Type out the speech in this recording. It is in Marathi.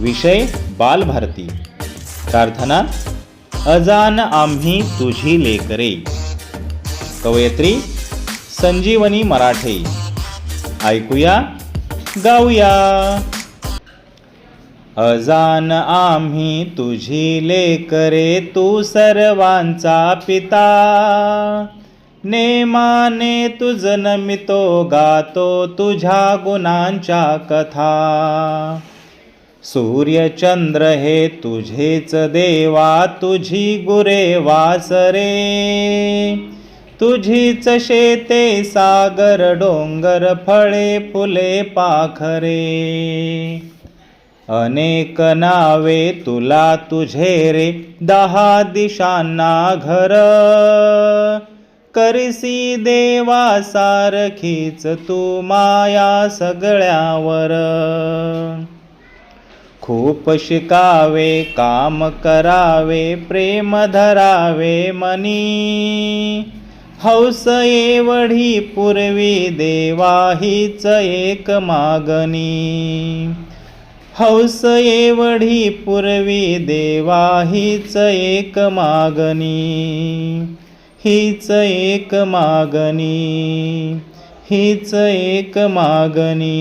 विषय बालभारती. प्रार्थना अजान आम्ही तुझी लेकरे. कवयित्री संजीवनी मराठे. ऐकूया गाऊया. अजान आम्ही तुझी लेकरे, तू सर्वांचा पिता. नेमाने तुझ नमितो गातो, तुझ्या गुणांच्या कथा. सूर्य चंद्र हे तुझेच देवा, तुझी गुरे वासरे. तुझीच शेते सागर डोंगर, फळे फुले पाखरे. अनेक नावे तुला तुझे रे, 10 दिशांना घर. करसी देवा सारखीच तू माया सगळ्यावर. खूप शिकावे काम करावे, प्रेम धरावे मनी. हौस एवढी पुरवी देवा, हीच एक मागणी. हौस एवढी पुरवी देवा, हीच एक मागणी. हीच एक मागणी. हीच एक मागणी.